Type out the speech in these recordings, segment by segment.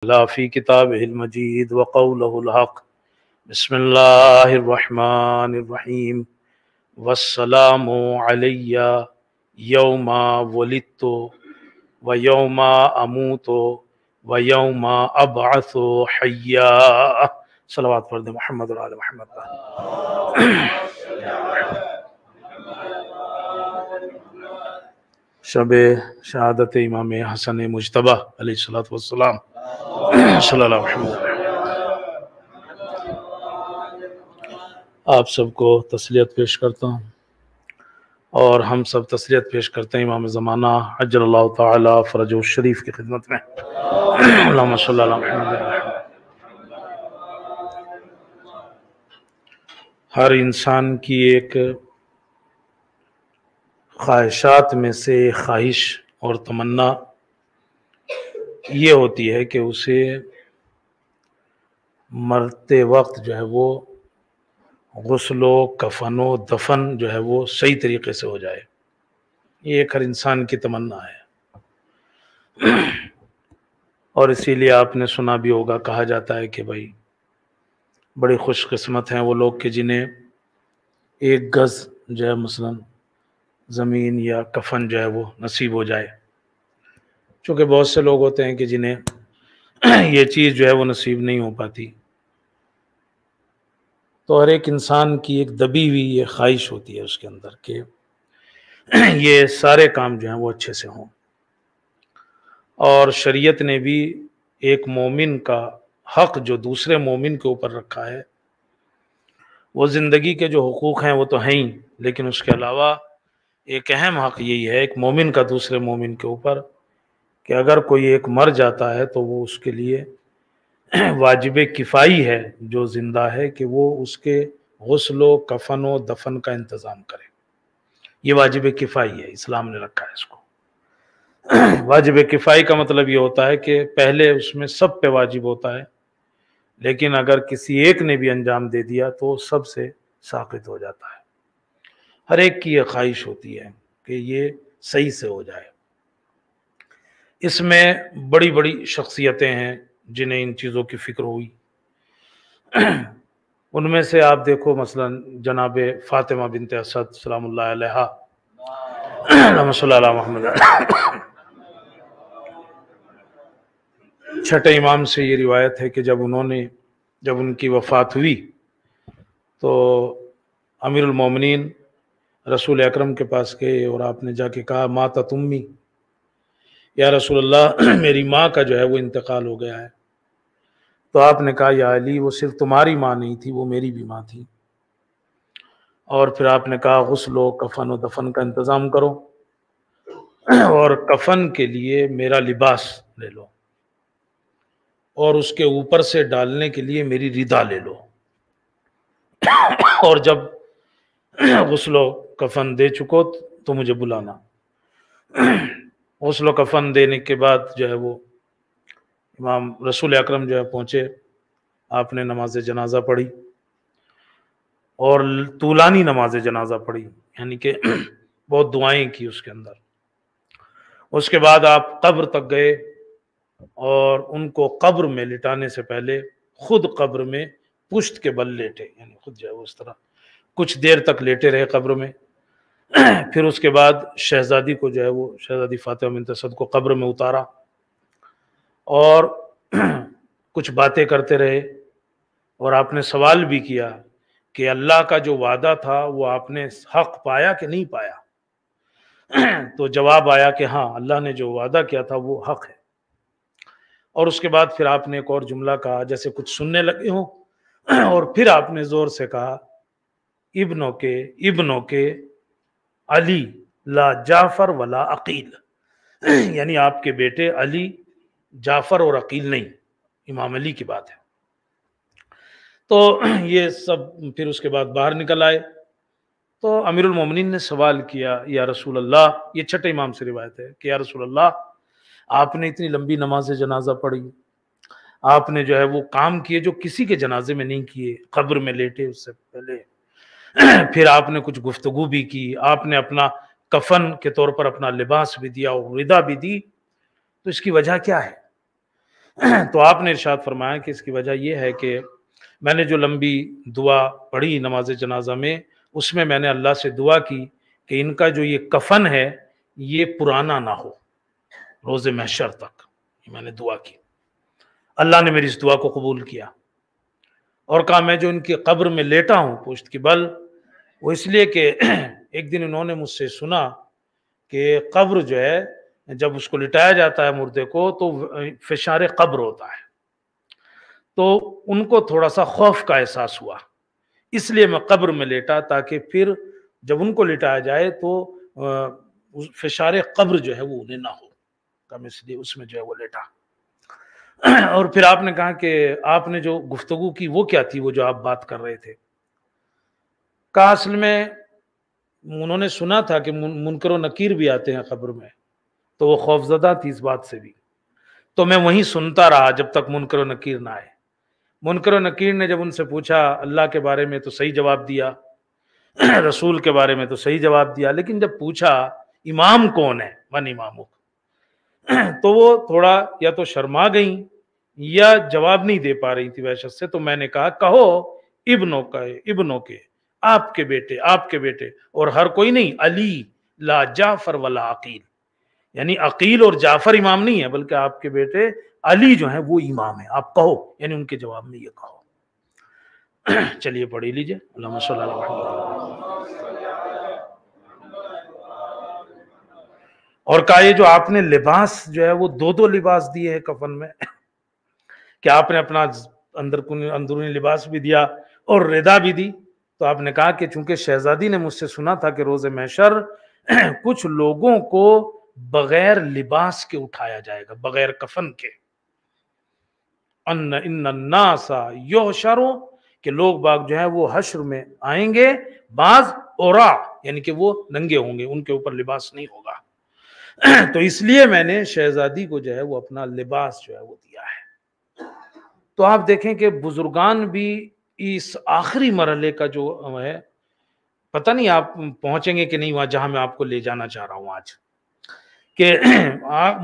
لا فی کتابہ المجید وقولہ الحق بسم اللہ الرحمن الرحیم والسلام علی یوم ولدت ویوم اموت ویوم ابعث حیا۔ صلوات پڑھ دیں محمد اور آل محمد کا۔ شب شہادت امام حسن مجتبی علیہ السلام صلی اللہ علیہ وسلم۔ آپ سب کو تسلیت پیش کرتا ہوں اور ہم سب تسلیت پیش کرتے ہیں امام زمانہ عجل اللہ تعالی فرجہ الشریف کی خدمت میں۔ اللہم صلی اللہ علیہ وسلم۔ ہر انسان کی ایک خواہشات میں سے خواہش اور تمنا یہ ہوتی ہے کہ اسے مرتے وقت جو ہے وہ غسل و کفن و دفن جو ہے وہ صحیح طریقے سے ہو جائے۔ یہ ایک ہر انسان کی تمنا ہے، اور اسی لیے آپ نے سنا بھی ہوگا، کہا جاتا ہے کہ بھائی بڑی خوش قسمت ہیں وہ لوگ کہ جنہیں ایک گز جو ہے مثلا زمین یا کفن جو ہے وہ نصیب ہو جائے، چونکہ بہت سے لوگ ہوتے ہیں کہ جنہیں یہ چیز جو ہے وہ نصیب نہیں ہو پاتی۔ تو ہر ایک انسان کی ایک دبی ہوئی یہ خواہش ہوتی ہے اس کے اندر کہ یہ سارے کام جو ہیں وہ اچھے سے ہوں، اور شریعت نے بھی ایک مومن کا حق جو دوسرے مومن کے اوپر رکھا ہے، وہ زندگی کے جو حقوق ہیں وہ تو ہیں ہی، لیکن اس کے علاوہ ایک اہم حق یہی ہے ایک مومن کا دوسرے مومن کے اوپر کہ اگر کوئی ایک مر جاتا ہے تو وہ اس کے لیے واجب کفائی ہے جو زندہ ہے کہ وہ اس کے غسل و کفن و دفن کا انتظام کرے۔ یہ واجب کفائی ہے، اسلام نے رکھا ہے اس کو۔ واجب کفائی کا مطلب یہ ہوتا ہے کہ پہلے اس میں سب پہ واجب ہوتا ہے، لیکن اگر کسی ایک نے بھی انجام دے دیا تو سب سے ساقط ہو جاتا ہے۔ ہر ایک کی یہ خواہش ہوتی ہے کہ یہ صحیح سے ہو جائے۔ اس میں بڑی بڑی شخصیتیں ہیں جنہیں ان چیزوں کی فکر ہوئی۔ ان میں سے آپ دیکھو مثلا جناب فاطمہ بنت اسد سلام اللہ علیہا، اللہم صلی اللہ علی محمد۔ چھٹے امام سے یہ روایت ہے کہ جب ان کی وفات ہوئی تو امیر المومنین رسول اکرم کے پاس گئے اور آپ نے جا کے کہا ماتت امی، یا رسول اللہ میری ماں کا جو ہے وہ انتقال ہو گیا ہے۔ تو آپ نے کہا یا علی وہ صرف تمہاری ماں نہیں تھی، وہ میری بھی ماں تھی۔ اور پھر آپ نے کہا غسل و کفن و دفن کا انتظام کرو، اور کفن کے لیے میرا لباس لے لو، اور اس کے اوپر سے ڈالنے کے لیے میری ردا لے لو، اور جب غسل و کفن دے چکو تو مجھے بلانا۔ غسل و کفن دینے کے بعد جو ہے وہ امام رسول اکرم جو ہے پہنچے، آپ نے نماز جنازہ پڑھی اور طولانی نماز جنازہ پڑھی، یعنی کہ بہت دعائیں کی اس کے اندر۔ اس کے بعد آپ قبر تک گئے اور ان کو قبر میں لٹانے سے پہلے خود قبر میں پشت کے بل لیٹے، یعنی خود جو ہے وہ اس طرح کچھ دیر تک لیٹے رہے قبر میں۔ پھر اس کے بعد شہزادی کو جو ہے وہ شہزادی فاطمہ بنت اسد کو قبر میں اتارا اور کچھ باتیں کرتے رہے، اور آپ نے سوال بھی کیا کہ اللہ کا جو وعدہ تھا وہ آپ نے حق پایا کہ نہیں پایا؟ تو جواب آیا کہ ہاں اللہ نے جو وعدہ کیا تھا وہ حق ہے۔ اور اس کے بعد پھر آپ نے ایک اور جملہ کہا جیسے کچھ سننے لگے ہوں، اور پھر آپ نے زور سے کہا ابنوں کے علی لا جعفر ولا عقیل، یعنی آپ کے بیٹے علی جعفر اور عقیل نہیں، امام علی کی بات ہے۔ تو یہ سب پھر اس کے بعد باہر نکل آئے تو امیر المومنین نے سوال کیا یا رسول اللہ، یہ چھٹے امام سے روایت ہے کہ یا رسول اللہ آپ نے اتنی لمبی نماز جنازہ پڑھی، آپ نے جو ہے وہ کام کیے جو کسی کے جنازے میں نہیں کیے، قبر میں لیٹے اس سے پہلے، پھر آپ نے کچھ گفتگو بھی کی، آپ نے اپنا کفن کے طور پر اپنا لباس بھی دیا اور ردا بھی دی، تو اس کی وجہ کیا ہے؟ تو آپ نے ارشاد فرمایا کہ اس کی وجہ یہ ہے کہ میں نے جو لمبی دعا پڑھی نماز جنازہ میں، اس میں نے اللہ سے دعا کی کہ ان کا جو یہ کفن ہے یہ پرانا نہ ہو روز محشر تک. یہ میں نے دعا کی، اللہ نے میری اس دعا کو قبول کیا اور کہا میں جو ان کی قبر میں لیٹا ہوں پشت کی بل، وہ اس لیے کہ ایک دن انہوں نے مجھ سے سنا کہ قبر جو ہے جب اس کو لٹایا جاتا ہے مردے کو تو فشار قبر ہوتا ہے، تو ان کو تھوڑا سا خوف کا احساس ہوا، اس لیے میں قبر میں لیٹا تاکہ پھر جب ان کو لٹایا جائے تو فشار قبر جو ہے وہ انہیں نہ ہو، کم اس لیے اس میں جو ہے وہ لیٹا. اور پھر آپ نے کہا کہ آپ نے جو گفتگو کی وہ کیا تھی، وہ جو آپ بات کر رہے تھے؟ کہا اصل میں انہوں نے سنا تھا کہ منکر و نکیر بھی آتے ہیں قبر میں، تو وہ خوفزدہ تھی اس بات سے بھی، تو میں وہیں سنتا رہا جب تک منکر و نکیر نہ آئے. منکر و نکیر نے جب ان سے پوچھا اللہ کے بارے میں تو صحیح جواب دیا، رسول کے بارے میں تو صحیح جواب دیا، لیکن جب پوچھا امام کون ہے من امامک، تو وہ تھوڑا یا تو شرما گئیں یا جواب نہیں دے پا رہی تھی وحشت سے. تو میں نے کہا کہو ابنوں کے آپ کے بیٹے اور ہر کوئی نہیں، علی لا جعفر ولا عقیل، یعنی عقیل اور جعفر امام نہیں ہے بلکہ آپ کے بیٹے علی جو ہیں وہ امام ہیں، آپ کہو، یعنی ان کے جواب میں یہ کہو. چلیے پڑھی لیجئے. اللہم صلی اللہ علیہ وسلم. اور کہا یہ جو آپ نے لباس جو ہے وہ دو لباس دیے ہیں کفن میں، کہ آپ نے اپنا اندرونی لباس بھی دیا اور ردا بھی دی. تو آپ نے کہا کہ چونکہ شہزادی نے مجھ سے سنا تھا کہ روز محشر کچھ لوگوں کو بغیر لباس کے اٹھایا جائے گا، بغیر کفن کے. ان الناس یحشروا، کہ لوگ باغ جو ہے وہ حشر میں آئیں گے، بعض اورا، یعنی کہ وہ ننگے ہوں گے، ان کے اوپر لباس نہیں ہوگا. تو اس لیے میں نے شہزادی کو جو ہے وہ اپنا لباس جو ہے وہ دیا ہے. تو آپ دیکھیں کہ بزرگان بھی اس آخری مرحلے کا جو ہے، پتہ نہیں آپ پہنچیں گے کہ نہیں وہاں جہاں میں آپ کو لے جانا چاہ رہا ہوں آج، کہ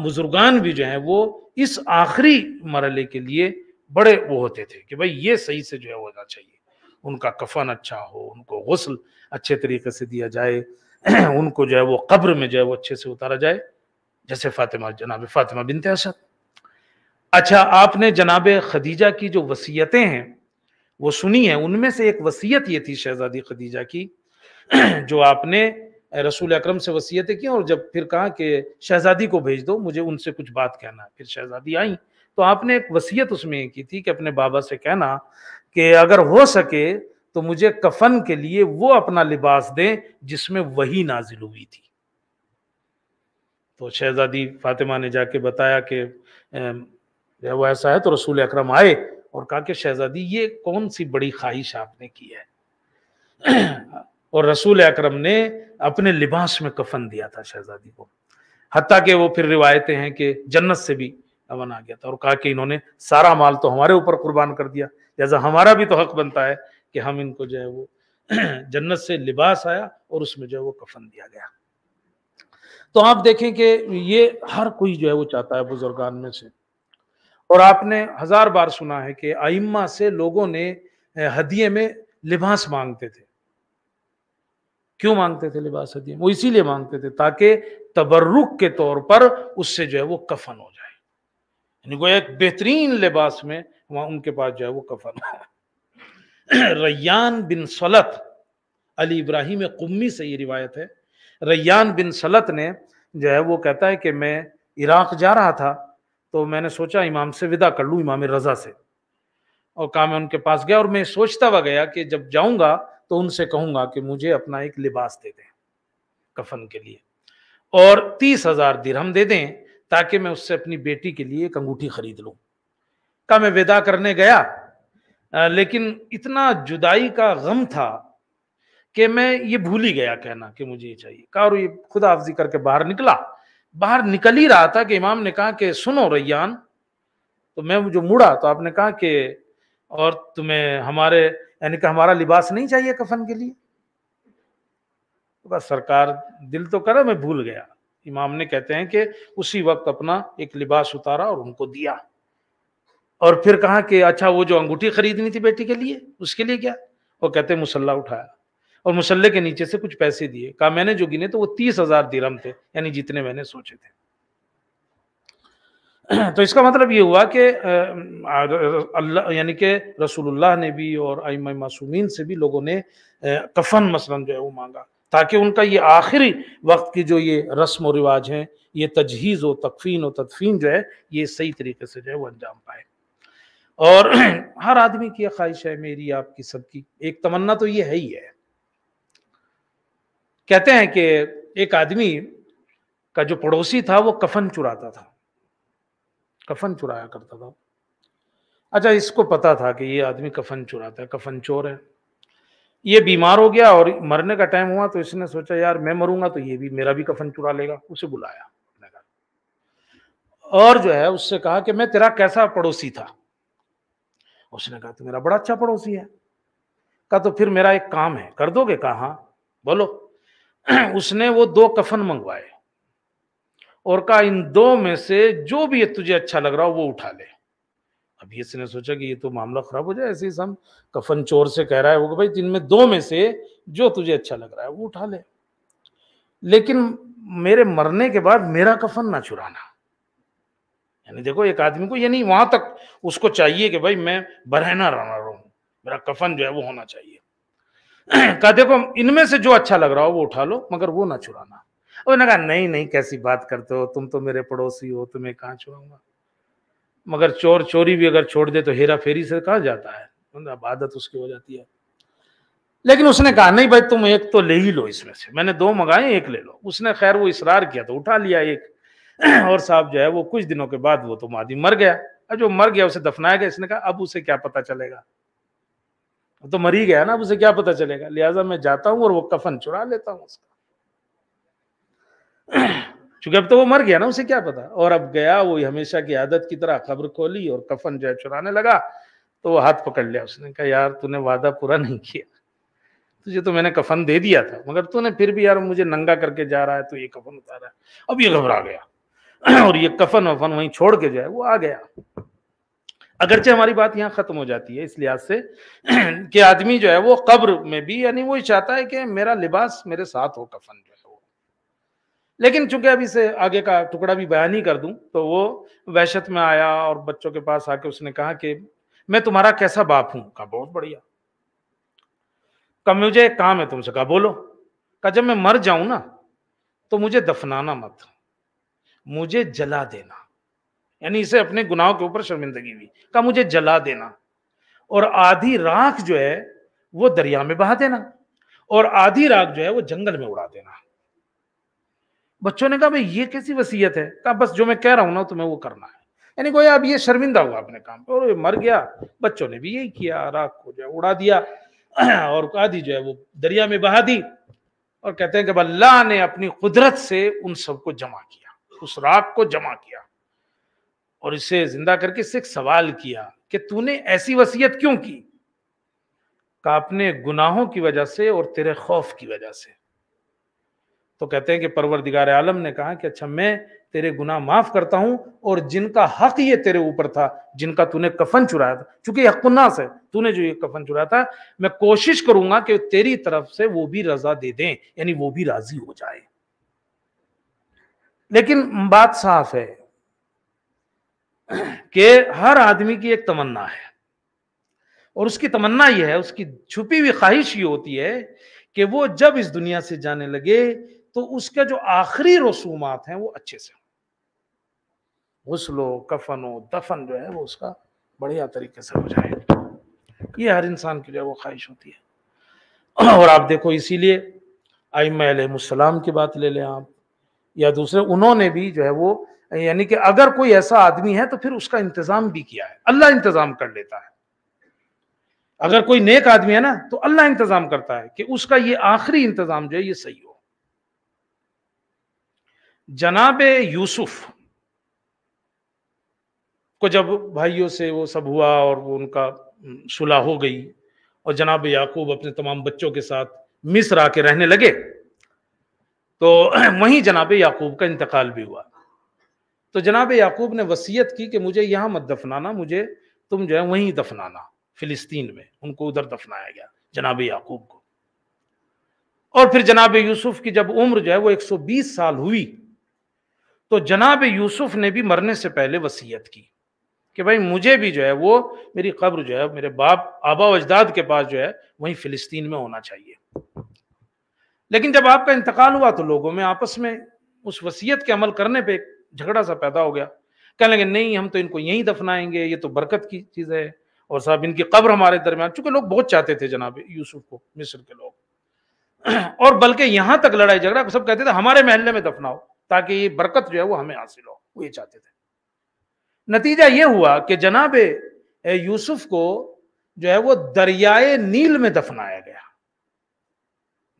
بزرگان بھی جو ہیں وہ اس آخری مرحلے کے لیے بڑے وہ ہوتے تھے کہ بھئی یہ صحیح سے جو ہے ہونا چاہیے، ان کا کفن اچھا ہو، ان کو غسل اچھے طریقے سے دیا جائے، ان کو جو ہے وہ قبر میں جو ہے وہ اچھے سے اتارا جائے، جیسے جناب فاطمہ بنت اسد. اچھا، آپ نے جناب خدیجہ کی جو وصیتیں ہیں وہ سنی ہیں، ان میں سے ایک وصیت یہ تھی شہزادی خدیجہ کی جو آپ نے رسول اکرم سے وصیتیں کی، اور جب پھر کہا کہ شہزادی کو بھیج دو، مجھے ان سے کچھ بات کہنا ہے. پھر شہزادی آئیں تو آپ نے ایک وصیت اس میں کی تھی کہ اپنے بابا سے کہنا کہ اگر ہو سکے تو مجھے کفن کے لیے وہ اپنا لباس دیں جس میں وحی نازل ہوئی تھی. تو شہزادی فاطمہ نے جا کے بتایا کہ وہ ایسا ہے، تو رسول اکرم آئے اور کہا کہ شہزادی یہ کون سی بڑی خواہش آپ نے کی ہے، اور رسول اکرم نے اپنے لباس میں کفن دیا تھا شہزادی کو، حتیٰ کہ وہ پھر روایتیں ہیں کہ جنت سے بھی امن آ گیا تھا، اور کہا کہ انہوں نے سارا مال تو ہمارے اوپر قربان کر دیا، لہذا ہمارا بھی تو حق بنتا ہے کہ ہم ان کو جو ہے وہ جنت سے لباس آیا اور اس میں جو ہے وہ کفن دیا گیا. تو آپ دیکھیں کہ یہ ہر کوئی جو ہے وہ چاہتا ہے بزرگان میں سے. اور آپ نے ہزار بار سنا ہے کہ ائمہ سے لوگوں نے ہدیے میں لباس مانگتے تھے. کیوں مانگتے تھے لباس ہدیے؟ وہ اسی لیے مانگتے تھے تاکہ تبرک کے طور پر اس سے جو ہے وہ کفن ہو جائے، یعنی وہ ایک بہترین لباس میں وہاں ان کے پاس جو ہے وہ کفن ہو. ریان بن سلط، علی ابراہیم قمی سے یہ روایت ہے، ریان بن سلط نے جو ہے وہ کہتا ہے کہ میں عراق جا رہا تھا تو میں نے سوچا امام سے وداع کر لوں، امام رضا سے، اور کہا میں ان کے پاس گیا اور میں سوچتا ہوا گیا کہ جب جاؤں گا تو ان سے کہوں گا کہ مجھے اپنا ایک لباس دے دیں کفن کے لیے، اور 30,000 درہم دے دیں تاکہ میں اس سے اپنی بیٹی کے لیے ایک انگوٹھی خرید لوں. کہا میں وداع کرنے گیا لیکن اتنا جدائی کا غم تھا کہ میں یہ بھول ہی گیا کہنا کہ مجھے یہ چاہیے. کہا اور یہ خدا حافظی کر کے باہر نکل ہی رہا تھا کہ امام نے کہا کہ سنو ریان. تو میں جو مڑا تو آپ نے کہا کہ اور تمہیں ہمارے یعنی کہ ہمارا لباس نہیں چاہیے کفن کے لیے؟ بس سرکار دل تو کرا میں بھول گیا. امام نے کہتے ہیں کہ اسی وقت اپنا ایک لباس اتارا اور ان کو دیا. اور پھر کہا کہ اچھا وہ جو انگوٹھی خریدنی تھی بیٹی کے لیے اس کے لیے کیا؟ وہ کہتے ہیں مسلح اٹھایا اور مسلح کے نیچے سے کچھ پیسے دیے، کہا میں نے جو گنے تو وہ 30,000 درہم تھے، یعنی جتنے میں نے سوچے تھے۔ تو اس کا مطلب یہ ہوا کہ اللہ یعنی کہ رسول اللہ نے بھی اور ائمہ معصومین سے بھی لوگوں نے کفن مثلا جو ہے وہ مانگا، تاکہ ان کا یہ آخری وقت کی جو یہ رسم و رواج ہیں، یہ تجہیز و تکفین و تدفین جو ہے یہ صحیح طریقے سے جو ہے وہ انجام پائے۔ اور ہر آدمی کی یہ خواہش ہے، میری آپ کی سب کی ایک تمنا تو یہ ہے ہی ہے۔ کہتے ہیں کہ ایک آدمی کا جو پڑوسی تھا وہ کفن چراتا تھا، کفن چرایا کرتا تھا۔ اچھا اس کو پتا تھا کہ یہ آدمی کفن چراتا ہے، کفن چور ہے، یہ بیمار ہو گیا اور مرنے کا ٹائم ہوا تو اس نے سوچا یار میں مروں گا تو یہ بھی میرا بھی کفن چرا لے گا، اسے بلایا اپنے گھر اور جو ہے اس سے کہا کہ میں تیرا کیسا پڑوسی تھا؟ اس نے کہا تو میرا بڑا اچھا پڑوسی ہے۔ کہا تو پھر میرا ایک کام ہے، کر دو گے؟ کہا ہاں بولو۔ اس نے وہ 2 کفن منگوائے اور کہا ان 2 میں سے جو بھی تجھے اچھا لگ رہا ہو وہ اٹھا لے۔ اب اس نے سوچا کہ یہ تو معاملہ خراب ہو جائے، ایسے ہی ہم کفن چور سے کہہ رہا ہے وہ کہ بھائی جن میں 2 میں سے جو تجھے اچھا لگ رہا ہے وہ اٹھا لے، لیکن میرے مرنے کے بعد میرا کفن نہ چرانا۔ یعنی دیکھو ایک آدمی کو یعنی وہاں تک اس کو چاہیے کہ بھائی میں برہنہ رہنا رہوں، میرا کفن جو ہے وہ ہونا چاہیے۔ کہا دیکھو ان میں سے جو اچھا لگ رہا ہو وہ اٹھا لو مگر وہ نہ چرانا۔ انہوں نے کہا نہیں نہیں کیسی بات کرتے ہو، تم تو میرے پڑوسی ہو، تمہیں کہاں چراؤں گا؟ مگر چور چوری بھی اگر چھوڑ دے تو ہیرا پھیری سے کہاں جاتا ہے، عادت اس کی ہو جاتی ہے۔ لیکن اس نے کہا نہیں بھائی تم ایک تو لے ہی لو، اس میں سے میں نے 2 منگائے ایک لے لو۔ اس نے خیر وہ اصرار کیا تو اٹھا لیا ایک، اور صاحب جو ہے وہ کچھ دنوں کے بعد وہ تو آدمی مر گیا۔ اور جو مر گیا اسے دفنایا گیا۔ اس نے کہا اب اسے کیا پتا چلے گا، وہ تو مر ہی گیا نا، اب اسے کیا پتا چلے گا، لہٰذا میں جاتا ہوں اور وہ کفن چرا لیتا ہوں اس کا، چونکہ اب تو وہ مر گیا نا، اسے کیا پتا۔ اور اب گیا وہ ہمیشہ کی عادت کی طرح قبر کھولی اور کفن جو ہے چرانے لگا تو وہ ہاتھ پکڑ لیا۔ اس نے کہا یار تو نے وعدہ پورا نہیں کیا، تجھے تو میں نے کفن دے دیا تھا مگر تو نے پھر بھی یار مجھے ننگا کر کے جا رہا ہے، تو یہ کفن اتارا ہے۔ اب یہ گھبرا گیا اور یہ کفن وفن وہیں چھوڑ کے جو ہے وہ آ گیا۔ اگرچہ ہماری بات یہاں ختم ہو جاتی ہے اس لحاظ سے کہ آدمی جو ہے وہ قبر میں بھی یعنی وہ چاہتا ہے کہ میرا لباس میرے ساتھ ہو، کفن جو ہے وہ، لیکن چونکہ ابھی سے آگے کا ٹکڑا بھی بیان ہی کر دوں تو وہ وحشت میں آیا اور بچوں کے پاس آ کے اس نے کہا کہ میں تمہارا کیسا باپ ہوں؟ کہا بہت بڑھیا۔ کہا مجھے ایک کام ہے تم سے۔ کہا بولو۔ کہا جب میں مر جاؤں نا تو مجھے دفنانا مت، مجھے جلا دینا، یعنی اسے اپنے گناہوں کے اوپر شرمندگی ہوئی۔ کہا مجھے جلا دینا اور آدھی راکھ جو ہے وہ دریا میں بہا دینا اور آدھی راکھ جو ہے وہ جنگل میں اڑا دینا۔ بچوں نے کہا بھئی یہ کیسی وصیت ہے؟ کہا بس جو میں کہہ رہا ہوں نا تمہیں وہ کرنا ہے۔ یعنی گویا اب یہ شرمندہ ہوا اپنے کام پہ اور مر گیا۔ بچوں نے بھی یہی کیا، راکھ کو جو ہے اڑا دیا اور آدھی جو ہے وہ دریا میں بہا دی۔ اور کہتے ہیں کہ اللہ نے اپنی قدرت سے ان سب کو جمع کیا، اس راکھ کو جمع کیا اور اسے زندہ کر کے اس سے ایک سوال کیا کہ تو نے ایسی وصیت کیوں کی؟ کہا اپنے گناہوں کی وجہ سے اور تیرے خوف کی وجہ سے۔ تو کہتے ہیں کہ پروردگار عالم نے کہا کہ اچھا میں تیرے گناہ معاف کرتا ہوں اور جن کا حق یہ تیرے اوپر تھا، جن کا تو نے کفن چرایا تھا، چونکہ یہ حق الناس ہے، تو نے جو یہ کفن چرایا تھا، میں کوشش کروں گا کہ تیری طرف سے وہ بھی رضا دے دیں، یعنی وہ بھی راضی ہو جائے۔ لیکن بات صاف ہے کہ ہر آدمی کی ایک تمنا ہے اور اس کی تمنا یہ ہے، اس کی چھپی ہوئی خواہش یہ ہوتی ہے کہ وہ جب اس دنیا سے جانے لگے تو اس کے جو آخری رسومات ہیں وہ اچھے سے ہوں، غسل و کفن و دفن جو ہے وہ اس کا بڑھیا طریقے سے ہو جائے۔ یہ ہر انسان کی جو ہے وہ خواہش ہوتی ہے۔ اور آپ دیکھو اسی لیے ائمہ علیہ السلام کی بات لے لیں آپ یا دوسرے، انہوں نے بھی جو ہے وہ یعنی کہ اگر کوئی ایسا آدمی ہے تو پھر اس کا انتظام بھی کیا ہے، اللہ انتظام کر لیتا ہے۔ اگر کوئی نیک آدمی ہے نا تو اللہ انتظام کرتا ہے کہ اس کا یہ آخری انتظام جو ہے یہ صحیح ہو۔ جناب یوسف کو جب بھائیوں سے وہ سب ہوا اور وہ ان کا صلح ہو گئی اور جناب یعقوب اپنے تمام بچوں کے ساتھ مصر آ کے رہنے لگے تو وہیں جناب یعقوب کا انتقال بھی ہوا۔ تو جناب یعقوب نے وصیت کی کہ مجھے یہاں مت دفنانا، مجھے تم جو ہے وہیں دفنانا، فلسطین میں۔ ان کو ادھر دفنایا گیا جناب یعقوب کو۔ اور پھر جناب یوسف کی جب عمر جو ہے وہ 120 سال ہوئی تو جناب یوسف نے بھی مرنے سے پہلے وصیت کی کہ بھائی مجھے بھی جو ہے وہ میری قبر جو ہے میرے باپ آبا و اجداد کے پاس جو ہے وہیں فلسطین میں ہونا چاہیے۔ لیکن جب آپ کا انتقال ہوا تو لوگوں میں آپس میں اس وصیت کے عمل کرنے پہ ایک جھگڑا سا پیدا ہو گیا، کہنے لگے نہیں ہم تو ان کو یہیں دفنائیں گے، یہ تو برکت کی چیز ہے، اور صاحب ان کی قبر ہمارے درمیان، چونکہ لوگ بہت چاہتے تھے جناب یوسف کو، مصر کے لوگ، اور بلکہ یہاں تک لڑائی جھگڑا سب کہتے تھے ہمارے محلے میں دفناؤ تاکہ یہ برکت جو ہے وہ ہمیں حاصل ہو، وہ یہ چاہتے تھے۔ نتیجہ یہ ہوا کہ جناب یوسف کو جو ہے وہ دریائے نیل میں دفنایا گیا،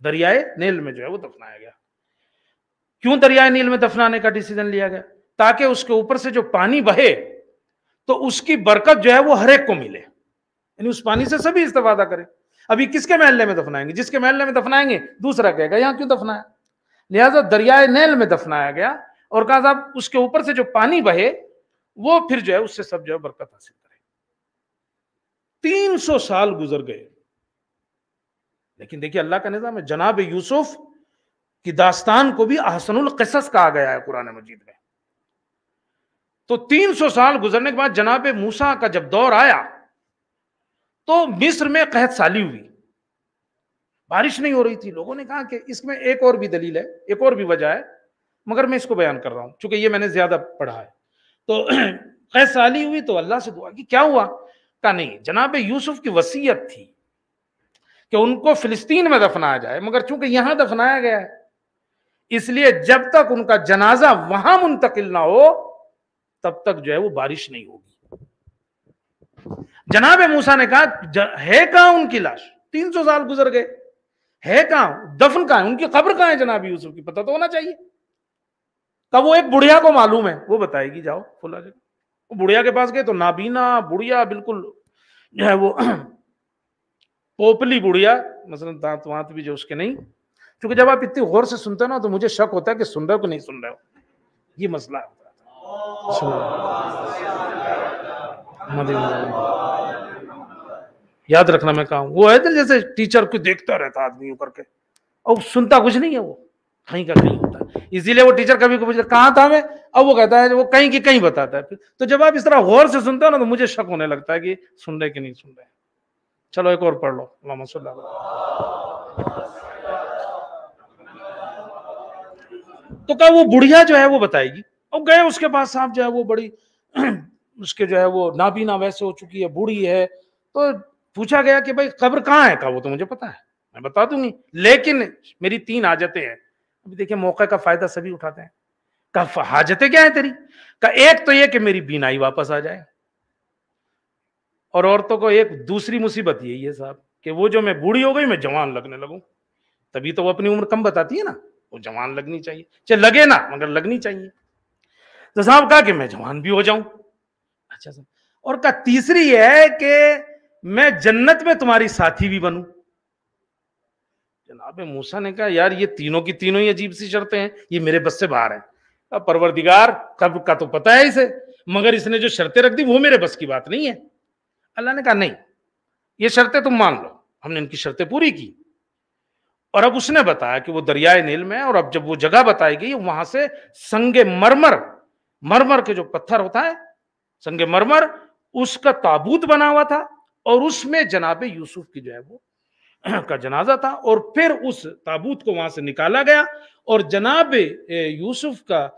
دریائے نیل میں جو ہے وہ دفنایا گیا۔ کیوں دریائے نیل میں دفنانے کا ڈیسیژن لیا گیا؟ تاکہ اس کے اوپر سے جو پانی بہے تو اس کی برکت جو ہے وہ ہر ایک کو ملے، یعنی اس پانی سے سبھی استفادہ کریں۔ ابھی کس کے محلے میں دفنائیں گے؟ جس کے محلے میں دفنائیں گے دوسرا کہے گا یہاں کیوں دفنایا، لہذا دریائے نیل میں دفنایا گیا، اور کہا صاحب اس کے اوپر سے جو پانی بہے وہ پھر جو ہے اس سے سب جو ہے برکت حاصل کرے۔ 300 سال گزر گئے، لیکن دیکھیے اللہ کا نظام ہے، جناب یوسف کی داستان کو بھی احسن القصص کہا گیا ہے قرآن مجید میں۔ تو 300 سال گزرنے کے بعد جناب موسیٰ کا جب دور آیا تو مصر میں قحط سالی ہوئی، بارش نہیں ہو رہی تھی۔ لوگوں نے کہا کہ اس میں ایک اور بھی دلیل ہے، ایک اور بھی وجہ ہے، مگر میں اس کو بیان کر رہا ہوں چونکہ یہ میں نے زیادہ پڑھا ہے۔ تو قحط سالی ہوئی تو اللہ سے دعا کی، کیا ہوا؟ کہا نہیں، جناب یوسف کی وصیت تھی کہ ان کو فلسطین میں دفنایا جائے، مگر چونکہ یہاں دفنایا گیا ہے اس لیے جب تک ان کا جنازہ وہاں منتقل نہ ہو تب تک جو ہے وہ بارش نہیں ہوگی۔ جناب موسیٰ نے کہا ہے کہاں ان کی لاش؟ 300 سال گزر گئے، ہے کہاں؟ دفن کہاں ہے؟ ان کی قبر کہاں ہے جناب یوسف کی؟ پتہ تو ہونا چاہیے۔ کہا وہ ایک بڑھیا کو معلوم ہے، وہ بتائے گی، جاؤ فلاں جگہ۔ وہ بڑھیا کے پاس گئے تو نابینا بڑھیا، بالکل جو ہے وہ پوپلی بڑھیا، مثلا دانت وانت بھی جو اس کے نہیں، چونکہ جب آپ اتنی غور سے سنتے ہیں نا تو مجھے شک ہوتا ہے کہ سن رہے ہو کہ نہیں سن رہے ہو، یہ مسئلہ ہے۔ یاد رکھنا میں کہا ہوں، وہ ہے جیسے ٹیچر کو دیکھتا رہتا آدمی کر کے اور سنتا کچھ نہیں ہے، وہ کہیں کا کہیں ہوتا ہے، اسی لیے وہ ٹیچر کبھی کبھی کہاں تھا میں، اب وہ کہتا ہے وہ کہیں کی کہیں بتاتا ہے۔ تو جب آپ اس طرح غور سے سنتے ہو نا تو مجھے شک ہونے لگتا ہے کہ سن رہے کہ نہیں سن رہے۔ چلو ایک اور پڑھ لو، اللہم صلی اللہ علیہ وسلم۔ تو کہا وہ بڑھیا جو ہے وہ بتائے گی، اور گئے اس کے پاس، صاحب جو ہے وہ بڑی اس کے جو ہے وہ نابینا ویسے ہو چکی ہے، بوڑھی ہے، تو پوچھا گیا کہ بھائی قبر کہاں ہے؟ کہا وہ تو مجھے پتا ہے، میں بتا دوں گی، لیکن میری 3 حاجتیں ہیں۔ ابھی دیکھیں موقع کا فائدہ سبھی اٹھاتے ہیں۔ کہا حاجتیں کیا ہیں تیری؟ کہا ایک تو یہ کہ میری بینائی واپس آ جائے، اور عورتوں کو ایک دوسری مصیبت یہی ہے صاحب کہ وہ جو میں بوڑھی ہو گئی میں جوان لگنے لگوں، تبھی تو وہ اپنی عمر کم بتاتی ہے نا، وہ جوان لگنی چاہیے، چاہے لگے نا مگر لگنی چاہیے۔ تو صاحب کہا کہ میں جوان بھی ہو جاؤں، اچھا صاحب، اور کہا تیسری یہ ہے کہ میں جنت میں تمہاری ساتھی بھی بنوں۔ جناب موسیٰ نے کہا یار یہ تینوں کی تینوں ہی عجیب سی شرطیں ہیں، یہ میرے بس سے باہر ہیں۔ پروردگار قبر کا تو پتہ ہے اسے، مگر اس نے جو شرطیں رکھ دی وہ میرے بس کی بات نہیں ہے۔ اللہ نے کہا نہیں، یہ شرطیں تم مان لو، ہم نے ان کی شرطیں پوری کی۔ اور اب اس نے بتایا کہ وہ دریائے نیل میں، اور اب جب وہ جگہ بتائی گئی وہاں سے سنگ مرمر کے جو پتھر ہوتا ہے سنگ مرمر، اس کا تابوت بنا ہوا تھا، اور اس میں جناب یوسف کی جو ہے وہ کا جنازہ تھا، اور پھر اس تابوت کو وہاں سے نکالا گیا، اور جناب یوسف کا